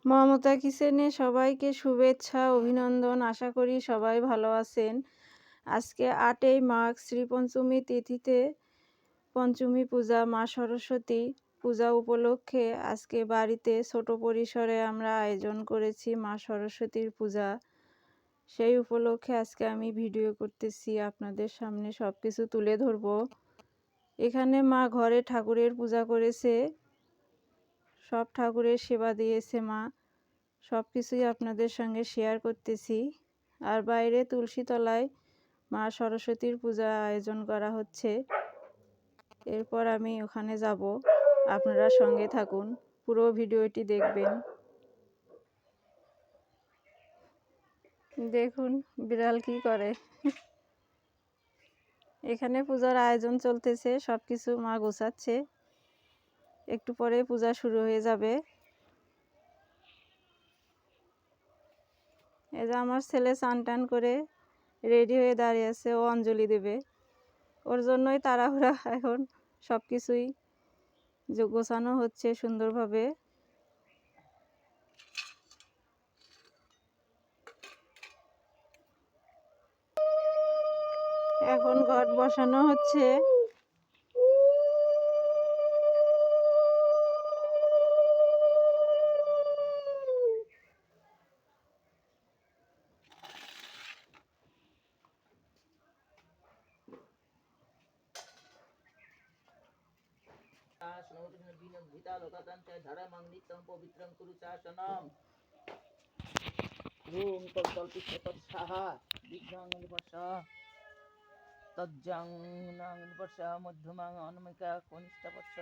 মমতা কিচেনে সবাইকে শুভেচ্ছা অভিনন্দন। আশা করি সবাই ভালো আছেন। আজকে 8ই মাঘ শ্রীপঞ্চমী তিথিতে পঞ্চমী পূজা, মা সরস্বতী পূজা উপলক্ষে আজকে বাড়িতে ছোট পরিসরে আমরা আয়োজন করেছি মা সরস্বতীর পূজা। সেই উপলক্ষে আজকে আমি ভিডিও করতেছি, আপনাদের সামনে সব কিছু তুলে ধরব। এখানে মা ঘরে ঠাকুরের পূজা করেছে, সব ঠাকুরের সেবা দিয়েছে মা, সব কিছুই আপনাদের সঙ্গে শেয়ার করতেছি। আর বাইরে তুলসী তলায় মা সরস্বতীর পূজা আয়োজন করা হচ্ছে। এরপর আমি ওখানে যাব, আপনারা সঙ্গে থাকুন, পুরো ভিডিওটি দেখবেন। দেখুন বিড়াল কি করে। এখানে পূজার আয়োজন চলতেছে, সব কিছু মা গোছাচ্ছে, একটু পরে পূজা শুরু হয়ে যাবে। এই যে আমার ছেলে স্নান টান করে রেডি হয়ে দাঁড়িয়ে আছে, ও অঞ্জলি দেবে। ওর জন্যই তাড়াহুড়া, এখন সব কিছুই গোছানো হচ্ছে সুন্দরভাবে। এখন ঘট বসানো হচ্ছে। মধ্যমাং অনমিকা কনিষ্ঠা পর্ষ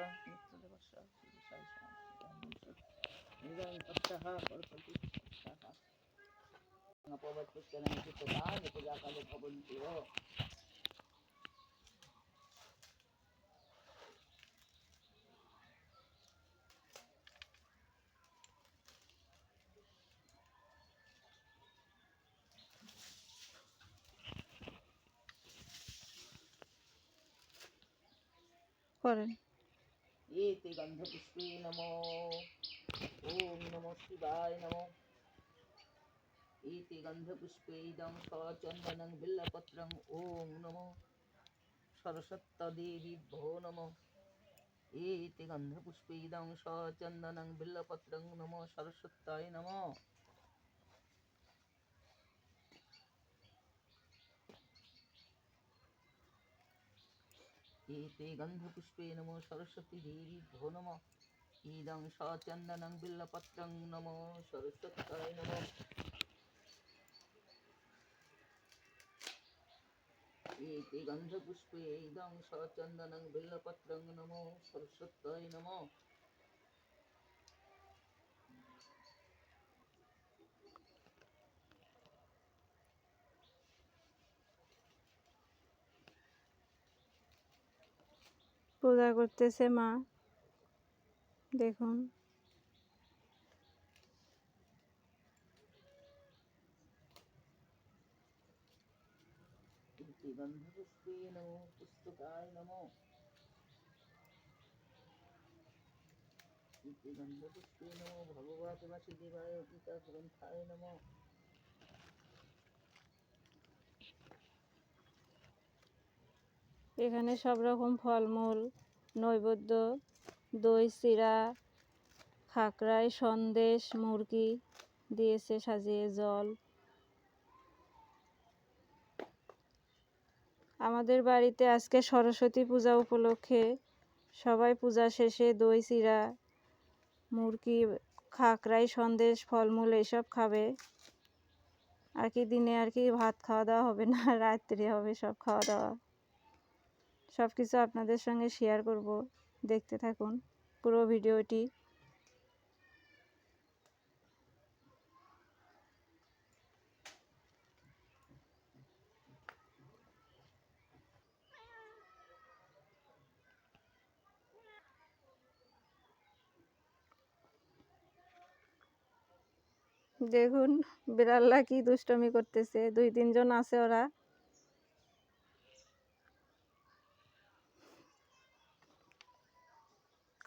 করেন। एते गन्धपुष्पे नमो ॐ नमो शिवाय नमो एते गन्धपुष्पे इदं सचन्दनं बिल्लपत्रं ॐ नमो सरस्वतीदेवीभ्यो नमो एते गन्धपुष्पे इदं सचन्दनं बिल्लपत्रं नमो सरस्वत्यै नमो एते गन्धपुष्पे नमो सरस्वतीदेवीभ्यो नमो इदं सचन्दनं बिल्लपत्रं नमो सरस्वत्यै नमो एते गन्धपुष्पे इदं सचन्दनं बिल्लपत्रं नमो सरस्वत्यै नमो পূজা করতেছে মা, দেখুন। एते गन्धपुष्पे नमो पुस्तकाय नमो एते गन्धपुष्पे नमो भगवते वासुदेवाय गीताग्रन्थाय नमो এখানে সব রকম ফলমূল, নৈবেদ্য, দই, চিড়া, খাকরাই, সন্দেশ, মুরগি দিয়েছে সাজিয়ে, জল। আমাদের বাড়িতে আজকে সরস্বতী পূজা উপলক্ষে সবাই পূজা শেষে দই, চিড়া, মুরগি, খাকরাই, সন্দেশ, ফলমূল এইসব খাবে। আর কি দিনে আর কি ভাত খাওয়া দাওয়া হবে না, রাত্রে হবে সব খাওয়া দাওয়া। সব কিছু আপনাদের সঙ্গে শেয়ার করব, দেখতে থাকুন পুরো ভিডিওটি। দেখুন বিড়ালরা কি দুষ্টমি করতেছে, 2-3 জন আছে, ওরা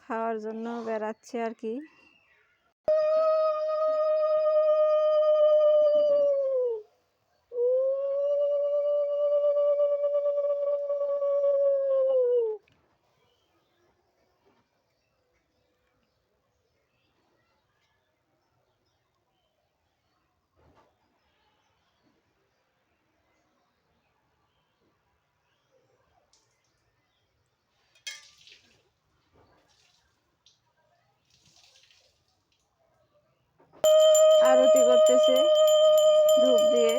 খাওয়ার জন্য বেড়াচ্ছে আর কি। করতেছে ধূপ দিয়ে।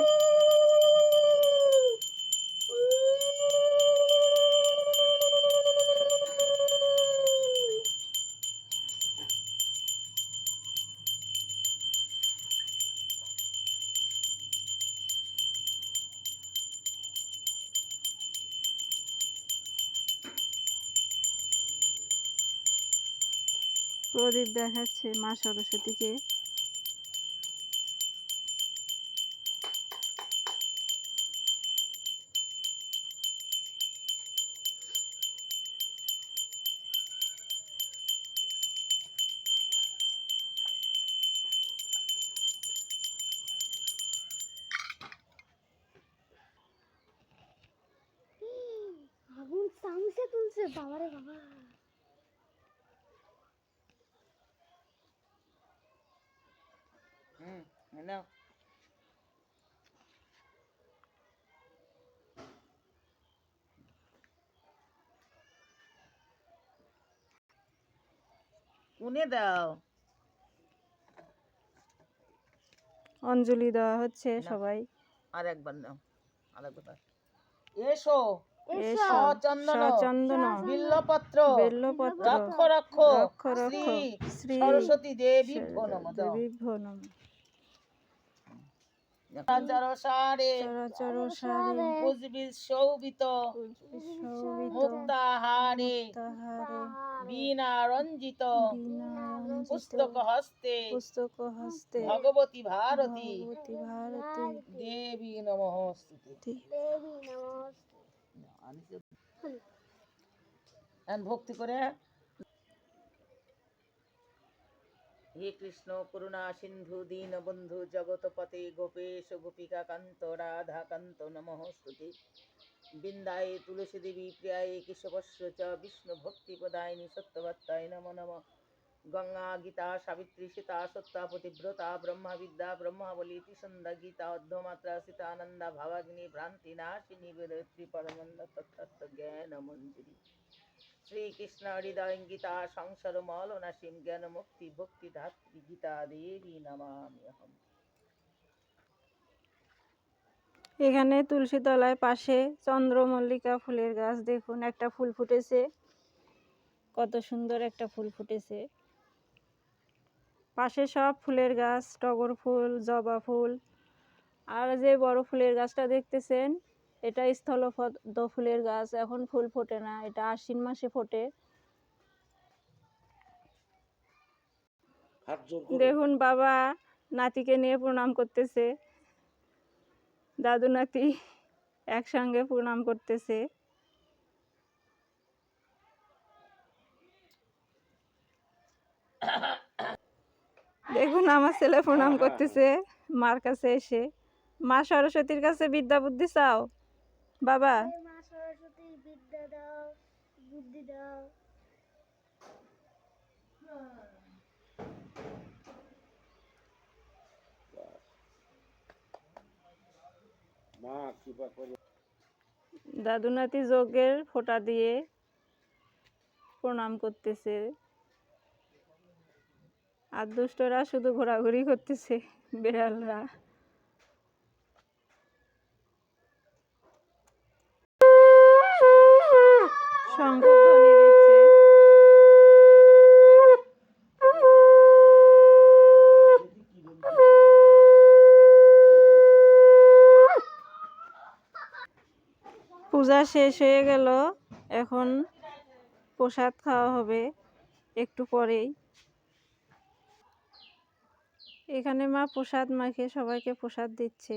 প্রদীপ দেখাচ্ছে মা সরস্বতীকে। আগুন চামচে তুলছে, বাবারে বাবা। নাও কোনে দাও, অঞ্জলি দেওয়া হচ্ছে নাও। সবাই। আর একবার নাও, আর একবার। এসো এসো সচন্দন সচন্দন বিল্লপত্র বেল্লপত্র রক্ষ রক্ষ রক্ষ রক্ষ শ্রী শ্রী সরস্বতী দেবী ভো নমঃ। দেবীভ্যো নমঃ। চরাচর সারে চরাচর সারে পুষ্পিত শোভিত শোভিত মুক্তাহারে মুক্তাহারে বীণা রঞ্জিত বীণা রঞ্জিত পুস্তক হস্তে পুস্তক হস্তে ভগবতী ভারতী ভগবতী ভারতী দেবী নমস্তুতে। দেবী নমস্তে। ভক্তি করে হে কৃষ্ণ করুণা সিন্ধু দীন বন্ধু জগৎপতে গোপেশ গোপিকা কান্ত রাধা কান্ত নমস্তুতে। বৃন্দায় তুলসী দেবী প্রিয়ায় কেশবস্য চ বিষ্ণু ভক্তি প্রদায়িনী সত্যবত্তায় নমো নমঃ। গঙ্গা গীতা সাবিত্রী সীতা সত্তা পতিব্রতা ব্রহ্মা বিদ্যা ব্রহ্মাবলী ত্রিসন্ধ্যা গীতা অর্ধমাত্রা সীতানন্দা ভাবাগ্নি ভ্রান্তি নাশিনী বেদত্রী পরমন্দ তত্ত্ব জ্ঞান মঞ্জুরি শ্রীকৃষ্ণ হৃদয় গীতা সংসার মল নাসীম জ্ঞান মুক্তি ভক্তি ধাত্রী গীতা দেবী নমামি অহম। এখানে তুলসী তলায় পাশে চন্দ্রমল্লিকা ফুলের গাছ, দেখুন একটা ফুল ফুটেছে, কত সুন্দর একটা ফুল ফুটেছে। পাশে সব ফুলের গাছ, টগর ফুল, জবা ফুল। আর যে বড় ফুলের গাছটা দেখতেছেন, এটা স্থলপদ্ম ফুলের গাছ। এখন ফুল ফোটে না, এটা আশ্বিন মাসে ফোটে। দেখুন বাবা নাতিকে নিয়ে প্রণাম করতেছে, দাদু নাতি একসঙ্গে প্রণাম করতেছে। দেখুন আমার ছেলে প্রণাম করতেছে মার কাছে এসে। মা সরস্বতীর কাছে বিদ্যা বুদ্ধি চাও বাবা। মা সরস্বতী বিদ্যা দাও, বুদ্ধি দাও। দাদু নাতি যজ্ঞের ফোঁটা দিয়ে প্রণাম করতেছে। আর দুষ্টরা শুধু ঘোরাঘুরি করতেছে, বিড়ালরা। শঙ্খধ্বনি দিচ্ছে। পূজা শেষ হয়ে গেল, এখন প্রসাদ খাওয়া হবে একটু পরেই। এখানে মা প্রসাদ মাখে সবাইকে প্রসাদ দিচ্ছে।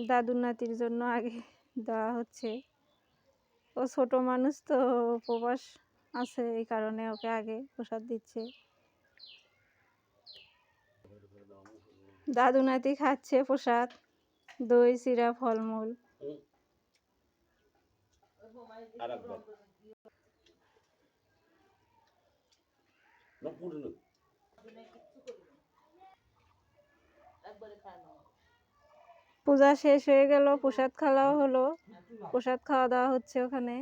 দাদু নাতির জন্য আগে দেওয়া হচ্ছে, ও ছোট মানুষ তো, উপবাস আছে, এই কারণে ওকে আগে প্রসাদ দিচ্ছে। দাদু নাতি খাচ্ছে প্রসাদ, দই চিরা ফলমূল। পূজা শেষ হয়ে গেল, প্রসাদ খাওয়া হলো, প্রসাদ খাওয়া দাওয়া হচ্ছে ওখানে।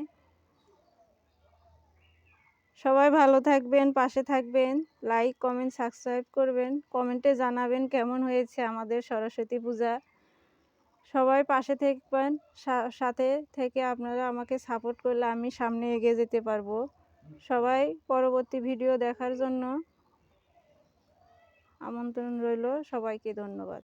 সবাই ভালো থাকবেন, পাশে থাকবেন, লাইক কমেন্ট সাবস্ক্রাইব করবেন, কমেন্টে জানাবেন কেমন হয়েছে আমাদের সরস্বতী পূজা। সবাই পাশে থাকবেন, সাথে থেকে আপনারা আমাকে সাপোর্ট করলে আমি সামনে এগিয়ে যেতে পারবো। সবাই পরবর্তী ভিডিও দেখার জন্য আমন্ত্রণ রইল, সবাইকে ধন্যবাদ।